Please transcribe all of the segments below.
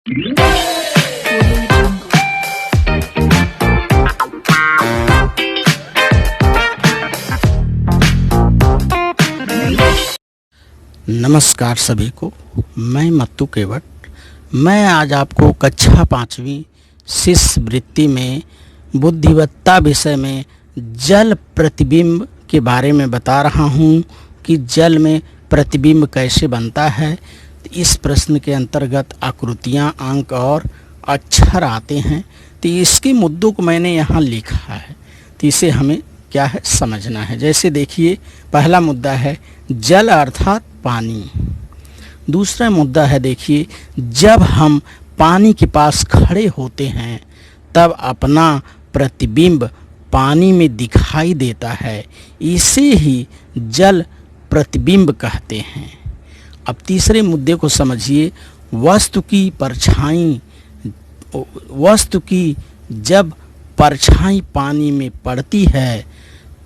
नमस्कार सभी को, मैं मत्तू केवट। मैं आज आपको कक्षा 5वीं शिष्य वृत्ति में बुद्धिमत्ता विषय में जल प्रतिबिंब के बारे में बता रहा हूँ कि जल में प्रतिबिंब कैसे बनता है। इस प्रश्न के अंतर्गत आकृतियाँ, अंक और अक्षर आते हैं। तो इसके मुद्दों को मैंने यहाँ लिखा है, तो इसे हमें क्या है समझना है। जैसे देखिए, पहला मुद्दा है जल अर्थात पानी। दूसरा मुद्दा है, देखिए, जब हम पानी के पास खड़े होते हैं तब अपना प्रतिबिंब पानी में दिखाई देता है, इसे ही जल प्रतिबिंब कहते हैं। अब तीसरे मुद्दे को समझिए, वस्तु की जब परछाई पानी में पड़ती है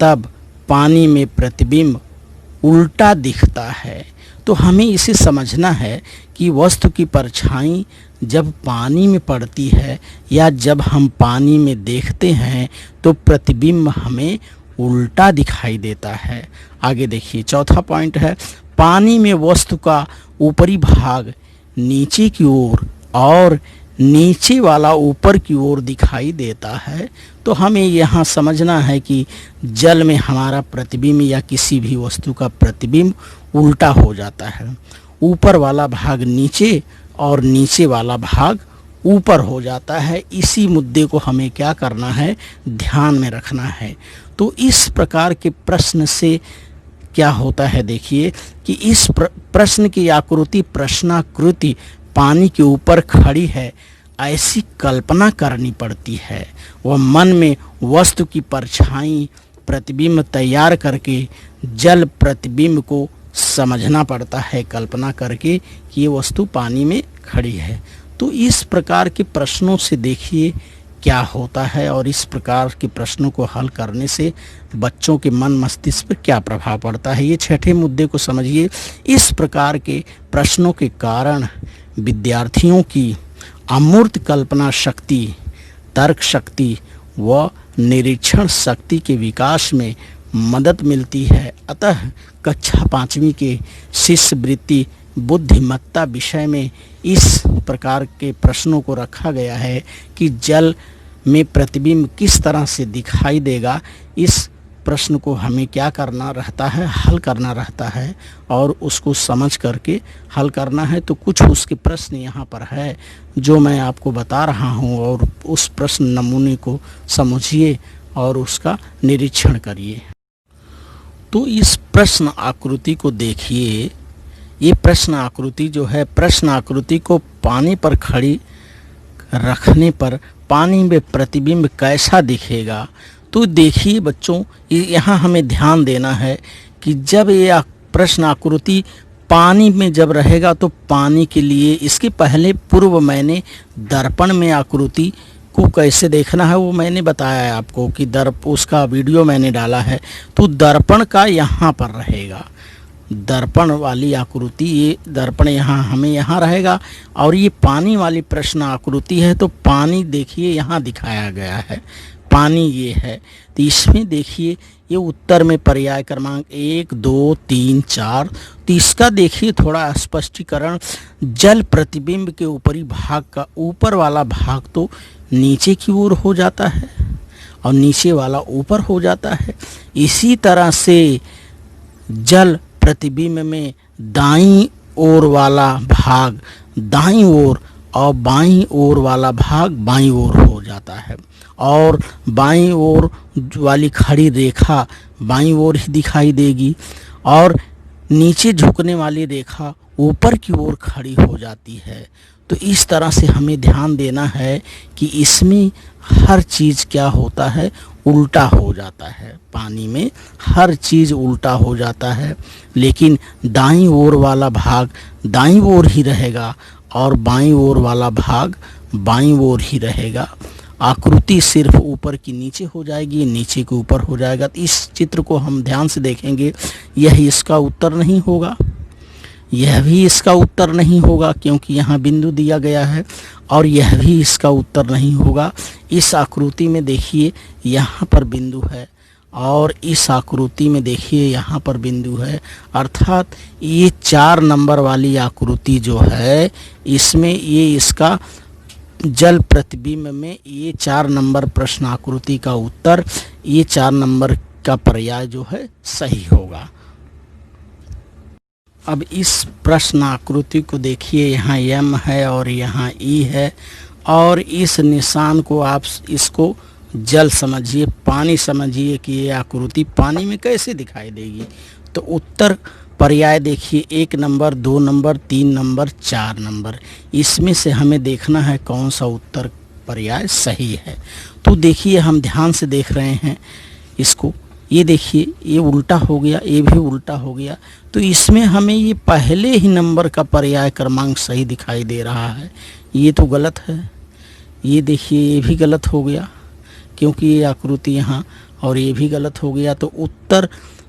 तब पानी में प्रतिबिंब उल्टा दिखता है। तो हमें इसे समझना है कि वस्तु की परछाई जब पानी में पड़ती है या जब हम पानी में देखते हैं तो प्रतिबिंब हमें उल्टा दिखाई देता है। आगे देखिए, चौथा पॉइंट है, पानी में वस्तु का ऊपरी भाग नीचे की ओर और नीचे वाला ऊपर की ओर दिखाई देता है। तो हमें यहाँ समझना है कि जल में हमारा प्रतिबिंब या किसी भी वस्तु का प्रतिबिंब उल्टा हो जाता है। ऊपर वाला भाग नीचे और नीचे वाला भाग ऊपर हो जाता है। इसी मुद्दे को हमें क्या करना है, ध्यान में रखना है। तो इस प्रकार के प्रश्न से क्या होता है, देखिए कि इस प्रश्न की आकृति, प्रश्नाकृति पानी के ऊपर खड़ी है, ऐसी कल्पना करनी पड़ती है। वह मन में वस्तु की परछाई प्रतिबिंब तैयार करके जल प्रतिबिंब को समझना पड़ता है, कल्पना करके कि ये वस्तु पानी में खड़ी है। तो इस प्रकार के प्रश्नों से देखिए क्या होता है और इस प्रकार के प्रश्नों को हल करने से बच्चों के मन मस्तिष्क पर क्या प्रभाव पड़ता है। ये छठे मुद्दे को समझिए। इस प्रकार के प्रश्नों के कारण विद्यार्थियों की अमूर्त कल्पना शक्ति, तर्क शक्ति व निरीक्षण शक्ति के विकास में मदद मिलती है। अतः कक्षा 5वीं के शिष्य वृत्ति बुद्धिमत्ता विषय में इस प्रकार के प्रश्नों को रखा गया है कि जल में प्रतिबिंब किस तरह से दिखाई देगा। इस प्रश्न को हमें क्या करना रहता है, हल करना रहता है और उसको समझ करके हल करना है। तो कुछ उसके प्रश्न यहाँ पर है जो मैं आपको बता रहा हूँ और उस प्रश्न नमूने को समझिए और उसका निरीक्षण करिए। तो इस प्रश्न आकृति को देखिए। ये प्रश्न आकृति जो है, प्रश्न आकृति को पानी पर खड़ी रखने पर पानी में प्रतिबिंब कैसा दिखेगा। तो देखिए बच्चों, यहाँ हमें ध्यान देना है कि जब ये प्रश्न आकृति पानी में जब रहेगा तो पानी के लिए, इसके पहले पूर्व मैंने दर्पण में आकृति को कैसे देखना है वो मैंने बताया है आपको कि उसका वीडियो मैंने डाला है। तो दर्पण का यहाँ पर रहेगा, दर्पण वाली आकृति, ये दर्पण यहाँ हमें यहाँ रहेगा और ये पानी वाली प्रश्न आकृति है। तो पानी देखिए यहाँ दिखाया गया है, पानी ये है। तो इसमें देखिए ये उत्तर में पर्याय क्रमांक 1, 2, 3, 4। तो इसका देखिए थोड़ा स्पष्टीकरण, जल प्रतिबिंब के ऊपरी भाग का ऊपर वाला भाग तो नीचे की ओर हो जाता है और नीचे वाला ऊपर हो जाता है। इसी तरह से जल प्रतिबिंब में दाईं ओर वाला भाग दाईं ओर और बाईं ओर वाला भाग बाईं ओर हो जाता है और बाईं ओर वाली खड़ी रेखा बाईं ओर ही दिखाई देगी और नीचे झुकने वाली रेखा ऊपर की ओर खड़ी हो जाती है। तो इस तरह से हमें ध्यान देना है कि इसमें हर चीज़ क्या होता है, उल्टा हो जाता है। पानी में हर चीज़ उल्टा हो जाता है, लेकिन दाईं ओर वाला भाग दाईं ओर ही रहेगा और बाईं ओर वाला भाग बाईं ओर ही रहेगा। आकृति सिर्फ ऊपर की नीचे हो जाएगी, नीचे के ऊपर हो जाएगा। तो इस चित्र को हम ध्यान से देखेंगे, यह इसका उत्तर नहीं होगा, यह भी इसका उत्तर नहीं होगा क्योंकि यहाँ बिंदु दिया गया है, और यह भी इसका उत्तर नहीं होगा। इस आकृति में देखिए यहाँ पर बिंदु है, और इस आकृति में देखिए यहाँ पर बिंदु है, अर्थात ये 4 नंबर वाली आकृति जो है इसमें ये इसका जल प्रतिबिंब में ये 4 नंबर प्रश्न आकृति का उत्तर, ये 4 नंबर का पर्याय जो है सही होगा। अब इस प्रश्न आकृति को देखिए, यहाँ एम है और यहाँ ई है, और इस निशान को आप इसको जल समझिए, पानी समझिए कि ये आकृति पानी में कैसे दिखाई देगी। तो उत्तर पर्याय देखिए 1 नंबर, 2 नंबर, 3 नंबर, 4 नंबर, इसमें से हमें देखना है कौन सा उत्तर पर्याय सही है। तो देखिए हम ध्यान से देख रहे हैं इसको, ये देखिए ये उल्टा हो गया, ये भी उल्टा हो गया, तो इसमें हमें ये पहले ही नंबर का पर्याय क्रमांक सही दिखाई दे रहा है। ये तो गलत है, ये देखिए ये भी गलत हो गया क्योंकि ये आकृति यहाँ, और ये भी गलत हो गया। तो उत्तर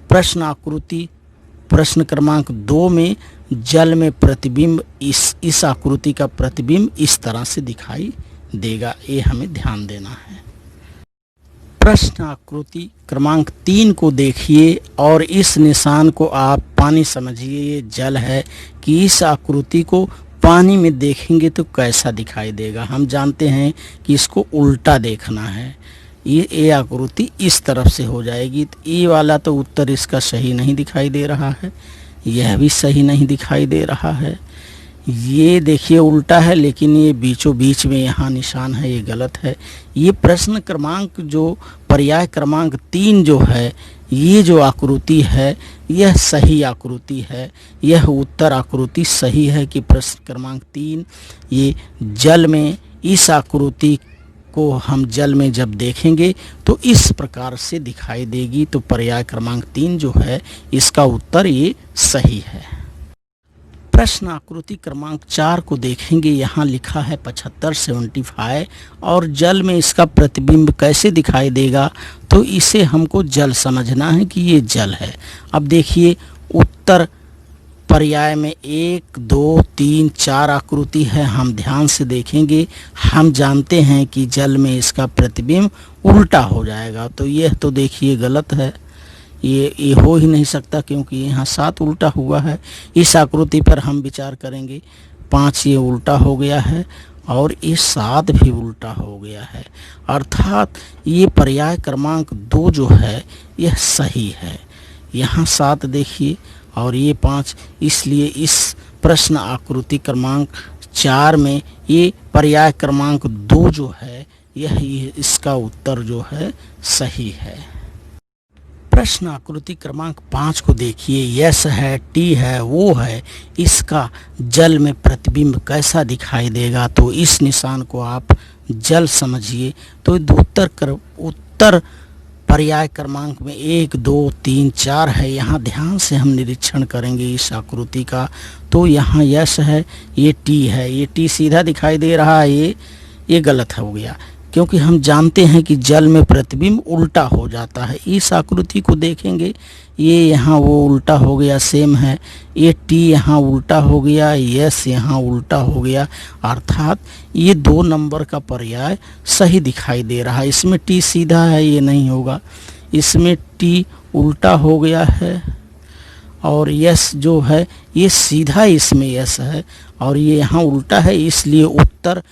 प्रश्न आकृति प्रश्न क्रमांक 2 में जल में प्रतिबिंब इस आकृति का प्रतिबिंब इस तरह से दिखाई देगा, ये हमें ध्यान देना है। प्रश्न आकृति क्रमांक 3 को देखिए और इस निशान को आप पानी समझिए, ये जल है कि इस आकृति को पानी में देखेंगे तो कैसा दिखाई देगा। हम जानते हैं कि इसको उल्टा देखना है, ये आकृति इस तरफ से हो जाएगी। तो ये वाला तो उत्तर इसका सही नहीं दिखाई दे रहा है, यह भी सही नहीं दिखाई दे रहा है। ये देखिए उल्टा है, लेकिन ये बीचों बीच में यहाँ निशान है, ये गलत है। ये प्रश्न क्रमांक जो पर्याय क्रमांक 3 जो है, ये जो आकृति है यह सही आकृति है, यह उत्तर आकृति सही है कि प्रश्न क्रमांक 3 ये जल में इस आकृति को हम जल में जब देखेंगे तो इस प्रकार से दिखाई देगी। तो पर्याय क्रमांक 3 जो है इसका उत्तर ये सही है। प्रश्न आकृति क्रमांक 4 को देखेंगे, यहाँ लिखा है 75-75 और जल में इसका प्रतिबिंब कैसे दिखाई देगा। तो इसे हमको जल समझना है कि ये जल है। अब देखिए उत्तर पर्याय में 1, 2, 3, 4 आकृति है, हम ध्यान से देखेंगे। हम जानते हैं कि जल में इसका प्रतिबिंब उल्टा हो जाएगा, तो यह तो देखिए गलत है, ये हो ही नहीं सकता क्योंकि यहाँ 7 उल्टा हुआ है। इस आकृति पर हम विचार करेंगे, 5 ये उल्टा हो गया है और ये 7 भी उल्टा हो गया है, अर्थात ये पर्याय क्रमांक 2 जो है यह सही है। यहाँ 7 देखिए और ये 5, इसलिए इस प्रश्न आकृति क्रमांक 4 में ये पर्याय क्रमांक 2 जो है यह इसका उत्तर जो है सही है। प्रश्न आकृति क्रमांक 5 को देखिए, यस है, टी है, वो है, इसका जल में प्रतिबिंब कैसा दिखाई देगा। तो इस निशान को आप जल समझिए। तो उत्तर पर्याय क्रमांक में 1, 2, 3, 4 है। यहाँ ध्यान से हम निरीक्षण करेंगे इस आकृति का, तो यहाँ यस है, ये टी है, ये टी सीधा दिखाई दे रहा है, ये गलत हो गया क्योंकि हम जानते हैं कि जल में प्रतिबिंब उल्टा हो जाता है। इस आकृति को देखेंगे, ये यहाँ वो उल्टा हो गया, सेम है, ये टी यहाँ उल्टा हो गया, यस यहाँ उल्टा हो गया, अर्थात ये 2 नंबर का पर्याय सही दिखाई दे रहा है। इसमें टी सीधा है, ये नहीं होगा, इसमें टी उल्टा हो गया है और यस जो है ये सीधा इसमें यस है और ये यहाँ उल्टा है, इसलिए उत्तर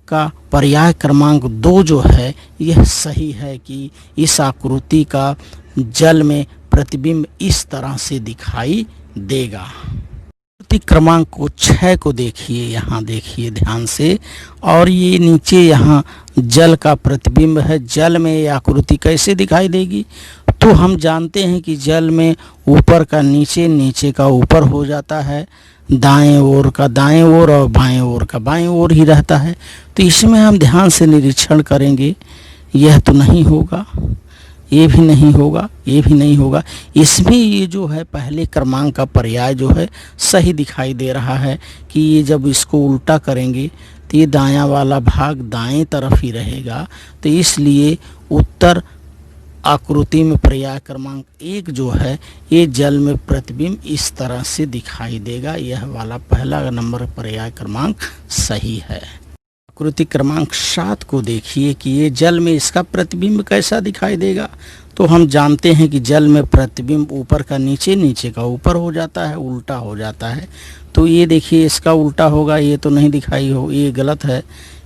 का पर्याय क्रमांक 2 जो है यह सही है कि इस आकृति का जल में प्रतिबिंब इस तरह से दिखाई देगा। आकृति क्रमांक 6 को देखिए, यहाँ देखिए ध्यान से, और ये नीचे यहाँ जल का प्रतिबिंब है। जल में ये आकृति कैसे दिखाई देगी। तो हम जानते हैं कि जल में ऊपर का नीचे, नीचे का ऊपर हो जाता है, दाएं ओर का दाएं ओर और बाएं ओर का बाएं ओर ही रहता है। तो इसमें हम ध्यान से निरीक्षण करेंगे, यह तो नहीं होगा, ये भी नहीं होगा, ये भी नहीं होगा। इसमें ये जो है पहले क्रमांक का पर्याय जो है सही दिखाई दे रहा है कि ये जब इसको उल्टा करेंगे तो ये दायां वाला भाग दाएं तरफ ही रहेगा। तो इसलिए उत्तर आकृति में पर्याय क्रमांक 1 जो है ये जल में प्रतिबिंब इस तरह से दिखाई देगा। यह वाला पहला नंबर पर्याय क्रमांक सही है। आकृति क्रमांक 7 को देखिए कि ये जल में इसका प्रतिबिंब कैसा दिखाई देगा। तो हम जानते हैं कि जल में प्रतिबिंब ऊपर का नीचे, नीचे का ऊपर हो जाता है, उल्टा हो जाता है। तो ये देखिए इसका उल्टा होगा, ये तो नहीं दिखाई हो, ये गलत है।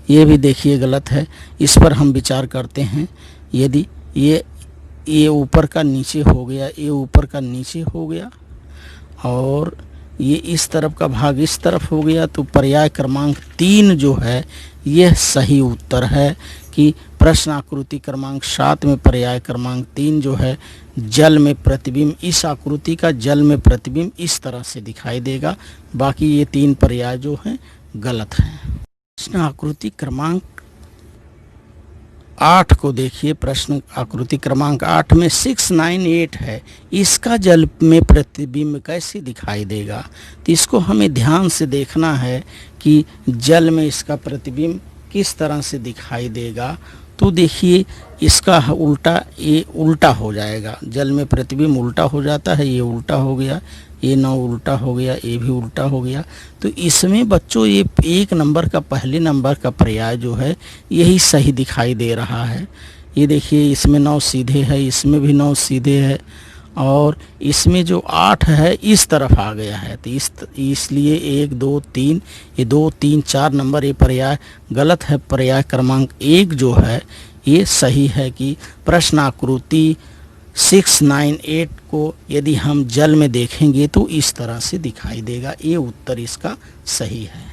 ये भी देखिए गलत है। इस पर हम विचार करते हैं। यदि ये ऊपर का नीचे हो गया, ये ऊपर का नीचे हो गया और ये इस तरफ का भाग इस तरफ हो गया, तो पर्याय क्रमांक 3 जो है यह सही उत्तर है कि प्रश्न आकृति क्रमांक 7 में पर्याय क्रमांक 3 जो है जल में प्रतिबिंब, इस आकृति का जल में प्रतिबिंब इस तरह से दिखाई देगा। बाकी ये 3 पर्याय जो हैं गलत हैं। प्रश्न आकृति क्रमांक 8 को देखिए। प्रश्न आकृति क्रमांक 8 में 698 है, इसका जल में प्रतिबिंब कैसे दिखाई देगा। तो इसको हमें ध्यान से देखना है कि जल में इसका प्रतिबिंब किस तरह से दिखाई देगा। तो देखिए इसका उल्टा, ये उल्टा हो जाएगा। जल में प्रतिबिंब उल्टा हो जाता है, ये उल्टा हो गया, ये 9 उल्टा हो गया, ये भी उल्टा हो गया। तो इसमें बच्चों ये 1 नंबर का, पहले नंबर का पर्याय जो है यही सही दिखाई दे रहा है। ये देखिए इसमें 9 सीधे है, इसमें भी 9 सीधे है और इसमें जो 8 है इस तरफ आ गया है। तो इसलिए 1 2 3, ये 2 3 4 नंबर ये पर्याय गलत है। पर्याय क्रमांक 1 जो है ये सही है कि प्रश्न आकृति 698 को यदि हम जल में देखेंगे तो इस तरह से दिखाई देगा। ये उत्तर इसका सही है।